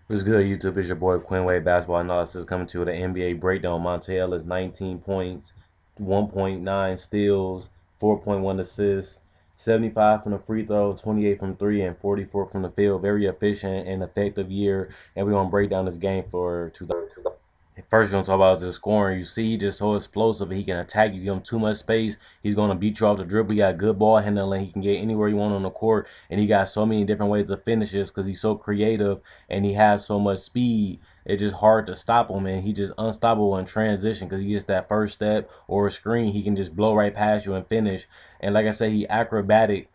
What's good, YouTube? It's your boy Quinn Wade Basketball Analysis coming to you with an NBA breakdown. Monta Ellis, 19 points, 1.9 steals, 4.1 assists, 75 from the free throw, 28 from three, and 44 from the field. Very efficient and effective year. And we're going to break down this game for 2000. First, we're going to talk about his scoring. You see, he's just so explosive. He can attack you, give him too much space. He's going to beat you off the dribble. He got good ball handling. He can get anywhere you want on the court. And he got so many different ways to finish this because he's so creative and he has so much speed. It's just hard to stop him, and he's just unstoppable in transition because he gets that first step or a screen. He can just blow right past you and finish. And like I said, he acrobatic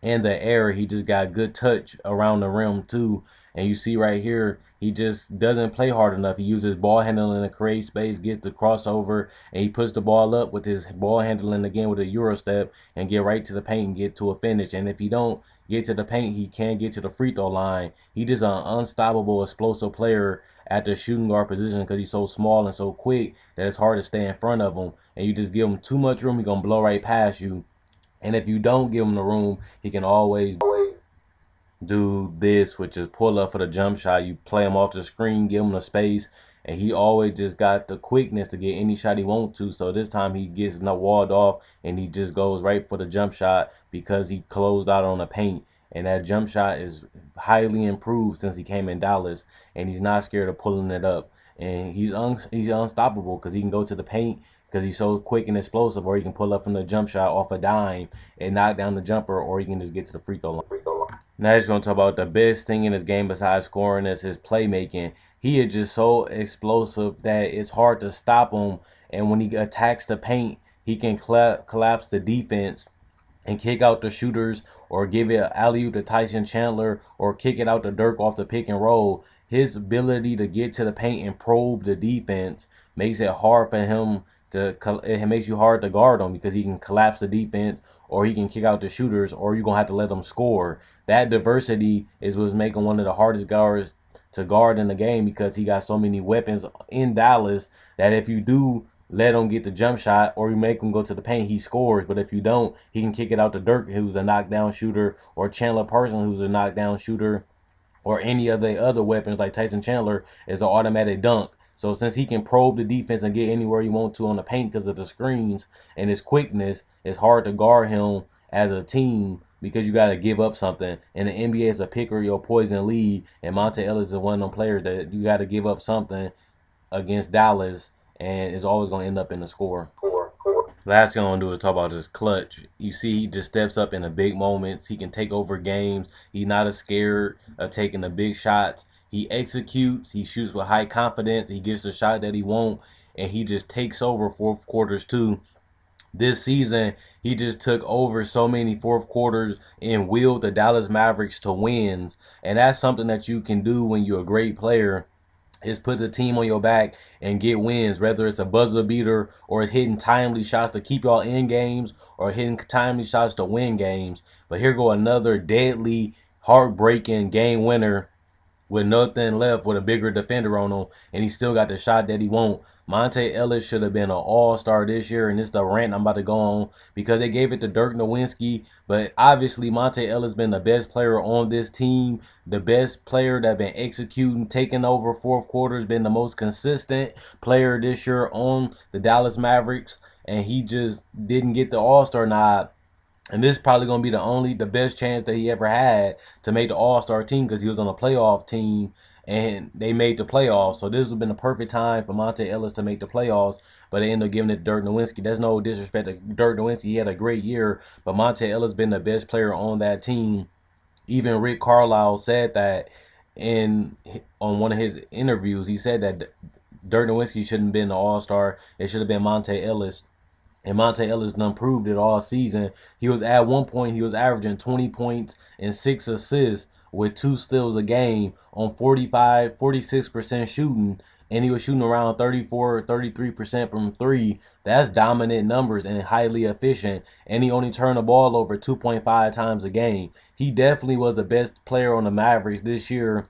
in the air. He just got good touch around the rim too. And you see right here, he just doesn't play hard enough. He uses ball handling to create space, gets the crossover, and he puts the ball up with his ball handling again with a Euro step and get right to the paint and get to a finish. And if he don't get to the paint, he can get to the free throw line. He just an unstoppable, explosive player at the shooting guard position because he's so small and so quick that it's hard to stay in front of him. And you just give him too much room, he's going to blow right past you. And if you don't give him the room, he can always do this, which is pull up for the jump shot. You play him off the screen, give him the space, and he always just got the quickness to get any shot he wants to. So this time he gets not walled off, and he just goes right for the jump shot because he closed out on the paint. And that jump shot is highly improved since he came in Dallas, and he's not scared of pulling it up. And he's unstoppable because he can go to the paint because he's so quick and explosive, or he can pull up from the jump shot off a dime and knock down the jumper, or he can just get to the free throw line. Now he's going to talk about the best thing in his game besides scoring is his playmaking. He is just so explosive that it's hard to stop him. And when he attacks the paint, he can collapse the defense and kick out the shooters or give it alley-oop to Tyson Chandler or kick it out to Dirk off the pick and roll. His ability to get to the paint and probe the defense makes it hard for him it makes you hard to guard him because he can collapse the defense or he can kick out the shooters or you're going to have to let them score. That diversity is what's making one of the hardest guards to guard in the game because he got so many weapons in Dallas that if you do let him get the jump shot or you make him go to the paint, he scores. But if you don't, he can kick it out to Dirk, who's a knockdown shooter, or Chandler Parsons, who's a knockdown shooter, or any of the other weapons like Tyson Chandler is an automatic dunk. So since he can probe the defense and get anywhere he wants to on the paint because of the screens and his quickness, it's hard to guard him as a team because you got to give up something. And the NBA is a pick or your poison league, and Monta Ellis is one of them players that you got to give up something against Dallas, and it's always going to end up in the score. Last thing I'm going to do is talk about his clutch. You see, he just steps up in the big moments. He can take over games. He's not as scared of taking the big shots. He executes. He shoots with high confidence. He gets the shot that he wants, and he just takes over fourth quarters too. This season, he just took over so many fourth quarters and willed the Dallas Mavericks to wins. And that's something that you can do when you're a great player is put the team on your back and get wins, whether it's a buzzer beater or it's hitting timely shots to keep y'all in games or hitting timely shots to win games. But here go another deadly, heartbreaking game winner with nothing left with a bigger defender on him, and he still got the shot that he want. Monta Ellis should have been an all-star this year, and this is the rant I'm about to go on because they gave it to Dirk Nowitzki, but obviously Monta Ellis been the best player on this team, the best player that been executing, taking over fourth quarters, been the most consistent player this year on the Dallas Mavericks, and he just didn't get the all-star nod. And this is probably going to be the best chance that he ever had to make the All-Star team because he was on a playoff team and they made the playoffs. So this would have been the perfect time for Monta Ellis to make the playoffs, but they ended up giving it to Dirk Nowitzki. There's no disrespect to Dirk Nowitzki. He had a great year, but Monta Ellis been the best player on that team. Even Rick Carlisle said that on one of his interviews. He said that Dirk Nowitzki shouldn't have been the All-Star. It should have been Monta Ellis. And Monta Ellis done proved it all season. He was at one point, he was averaging 20 points and 6 assists with 2 steals a game on 46% shooting. And he was shooting around 33% from 3. That's dominant numbers and highly efficient. And he only turned the ball over 2.5 times a game. He definitely was the best player on the Mavericks this year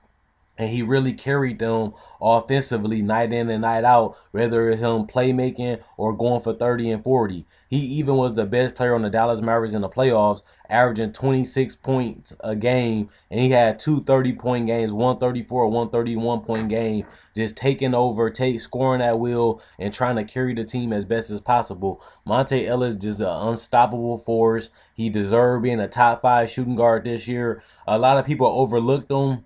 and he really carried them offensively night in and night out, whether it's him playmaking or going for 30 and 40. He even was the best player on the Dallas Mavericks in the playoffs, averaging 26 points a game, and he had two 30-point games, 134, 131-point game, just taking over, scoring at will, and trying to carry the team as best as possible. Monta Ellis just an unstoppable force. He deserved being a top 5 shooting guard this year. A lot of people overlooked him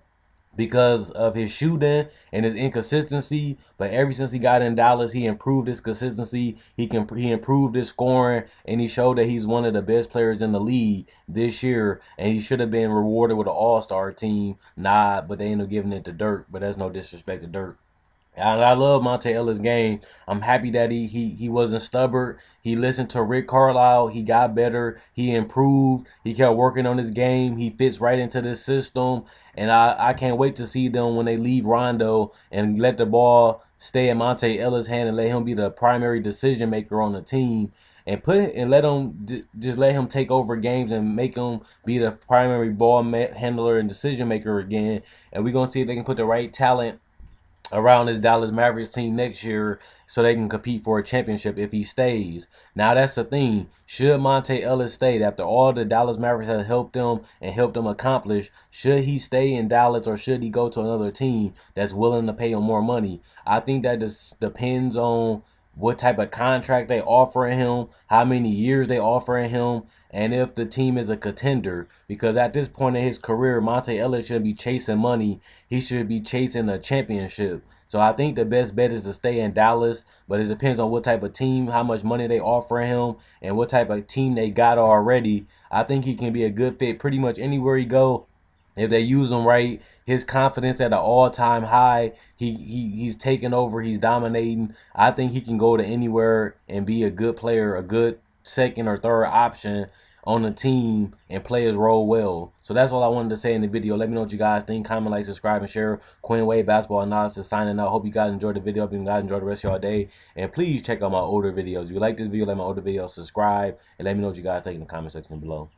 because of his shooting and his inconsistency. But ever since he got in Dallas, he improved his consistency. He improved his scoring, and he showed that he's one of the best players in the league this year. And he should have been rewarded with an All-Star team. Nah, but they ended up giving it to Dirk. But that's no disrespect to Dirk. And I love Monta Ellis' game. I'm happy that he wasn't stubborn. He listened to Rick Carlisle. He got better. He improved. He kept working on his game. He fits right into this system. And I can't wait to see them when they leave Rondo and let the ball stay in Monta Ellis' hand and let him be the primary decision maker on the team. And let him just let him take over games and make him be the primary ball handler and decision maker again. And we're gonna see if they can put the right talent around this Dallas Mavericks team next year so they can compete for a championship if he stays. Now that's the thing. Should Monta Ellis stay after all the Dallas Mavericks have helped him and helped him accomplish? Should he stay in Dallas or should he go to another team that's willing to pay him more money? I think that just depends on what type of contract they offering him, how many years they offering him, and if the team is a contender. Because at this point in his career, Monta Ellis shouldn't be chasing money. He should be chasing a championship. So I think the best bet is to stay in Dallas, but it depends on what type of team, how much money they offer him, and what type of team they got already. I think he can be a good fit pretty much anywhere he go. If they use him right, his confidence at an all-time high. He's taking over. He's dominating. I think he can go to anywhere and be a good player, a good second or third option on the team and play his role well. So that's all I wanted to say in the video. Let me know what you guys think. Comment, like, subscribe, and share. Quinn Wade Basketball Analysis signing out. Hope you guys enjoyed the video. Hope you guys enjoy the rest of your day. And please check out my older videos. If you like this video, like my older videos, subscribe. And let me know what you guys think in the comment section below.